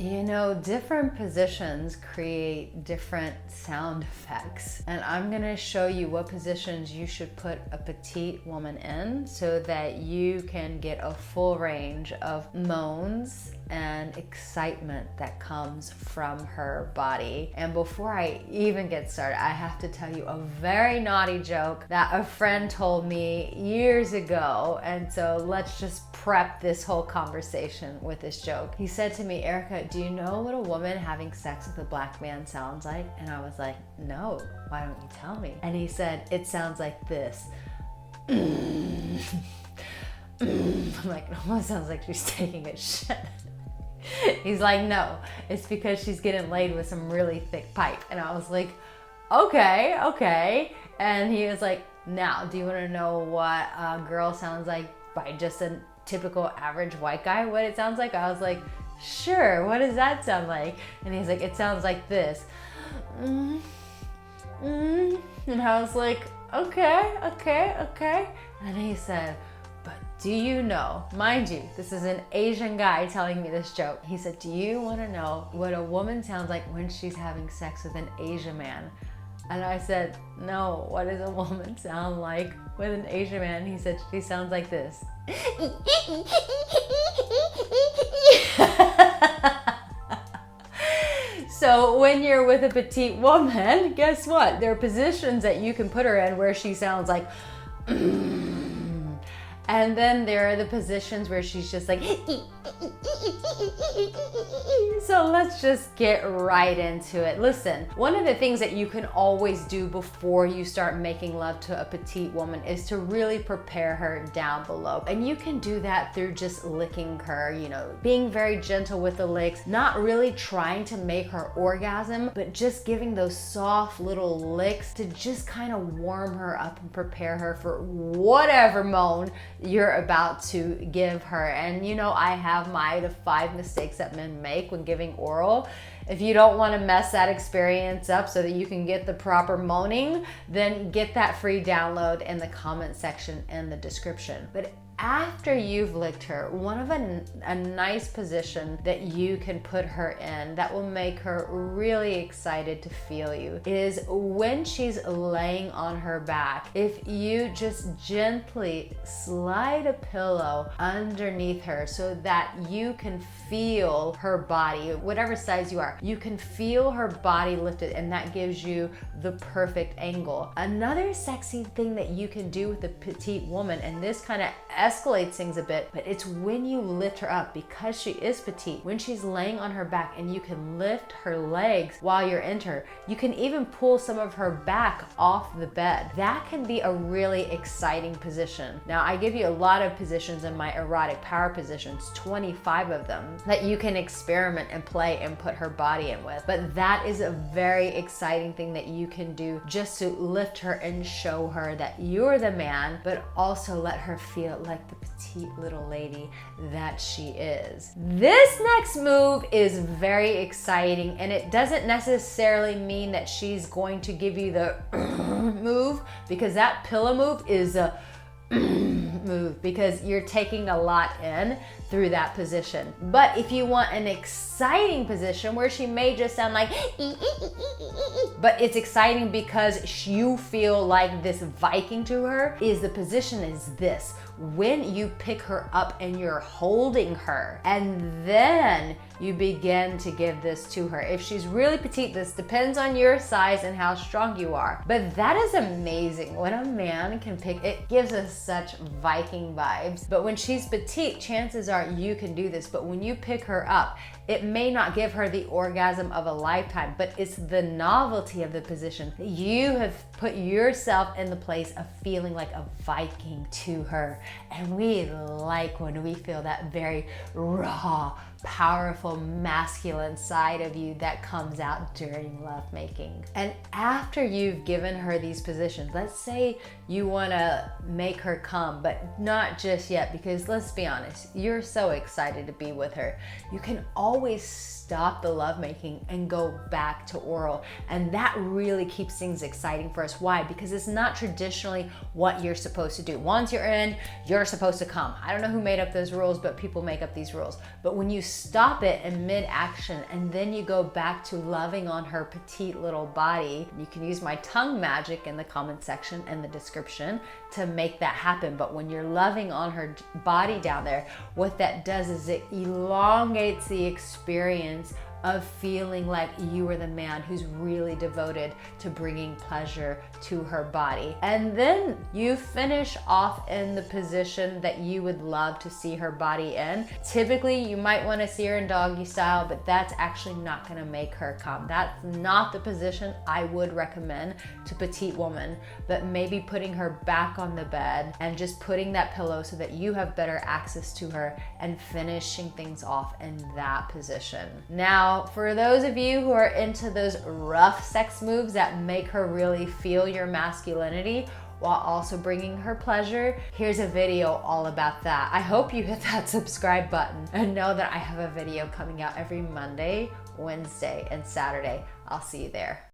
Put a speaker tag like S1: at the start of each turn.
S1: You know, different positions create different sound effects. And I'm gonna show you what positions you should put a petite woman in so that you can get a full range of moans and excitement that comes from her body. And before I even get started, I have to tell you a very naughty joke that a friend told me years ago. And so let's just prep this whole conversation with this joke. He said to me, Erica, do you know what a woman having sex with a black man sounds like? And I was like, no, why don't you tell me? And he said, it sounds like this. I'm like, it almost sounds like she's taking a shit. He's like, no, it's because she's getting laid with some really thick pipe. And I was like, okay. And he was like, now, do you want to know what a girl sounds like by just a typical average white guy, what it sounds like? I was like, sure, what does that sound like? And he's like, it sounds like this. And I was like, okay. And he said, but do you know, mind you, this is an Asian guy telling me this joke. He said, do you want to know what a woman sounds like when she's having sex with an Asian man? And I said, no, what does a woman sound like with an Asian man? He said, she sounds like this. So when you're with a petite woman, guess what? There are positions that you can put her in where she sounds like, and then there are the positions where she's just like, so let's just get right into it. Listen, one of the things that you can always do before you start making love to a petite woman is to really prepare her down below. And you can do that through just licking her, you know, being very gentle with the licks, not really trying to make her orgasm, but just giving those soft little licks to just kind of warm her up and prepare her for whatever moan you're about to give her. And you know, I have the 5 mistakes that men make when giving oral. If you don't want to mess that experience up so that you can get the proper moaning, then get that free download in the comment section and the description. But after you've licked her, one of a nice position that you can put her in that will make her really excited to feel you is when she's laying on her back. If you just gently slide a pillow underneath her so that you can feel her body, whatever size you are, you can feel her body lifted, and that gives you the perfect angle. Another sexy thing that you can do with a petite woman, and this kind of escalates things a bit, but it's when you lift her up, because she is petite, when she's laying on her back and you can lift her legs while you're in her. You can even pull some of her back off the bed. That can be a really exciting position. Now, I give you a lot of positions in my erotic power positions, 25 of them, that you can experiment and play and put her body in with. But that is a very exciting thing that you can do just to lift her and show her that you're the man, but also let her feel like the petite little lady that she is. This next move is very exciting, and it doesn't necessarily mean that she's going to give you the move, because that pillow move is a move because you're taking a lot in through that position. But if you want an exciting position where she may just sound like but it's exciting because you feel like this Viking to her, is the position is this. When you pick her up and you're holding her, and then you begin to give this to her. If she's really petite, this depends on your size and how strong you are. But that is amazing. When a man can pick, it gives us such Viking vibes. But when she's petite, chances are you can do this. But when you pick her up, it may not give her the orgasm of a lifetime, but it's the novelty of the position. You have put yourself in the place of feeling like a Viking to her. And we like when we feel that very raw, powerful, masculine side of you that comes out during lovemaking. And after you've given her these positions, let's say you want to make her come, but not just yet, because let's be honest, you're so excited to be with her. You can always stop the lovemaking and go back to oral. And that really keeps things exciting for us. Why? Because it's not traditionally what you're supposed to do. Once you're in, you're supposed to come. I don't know who made up those rules, but people make up these rules. But when you stop it in mid-action and then you go back to loving on her petite little body, you can use my tongue magic in the comment section and the description to make that happen. But when you're loving on her body down there, what that does is it elongates the experience of feeling like you are the man who's really devoted to bringing pleasure to her body. And then you finish off in the position that you would love to see her body in. Typically, you might want to see her in doggy style, but that's actually not going to make her come. That's not the position I would recommend to petite woman, but maybe putting her back on the bed and just putting that pillow so that you have better access to her and finishing things off in that position. Now, for those of you who are into those rough sex moves that make her really feel your masculinity while also bringing her pleasure, here's a video all about that. I hope you hit that subscribe button and know that I have a video coming out every Monday, Wednesday, and Saturday. I'll see you there.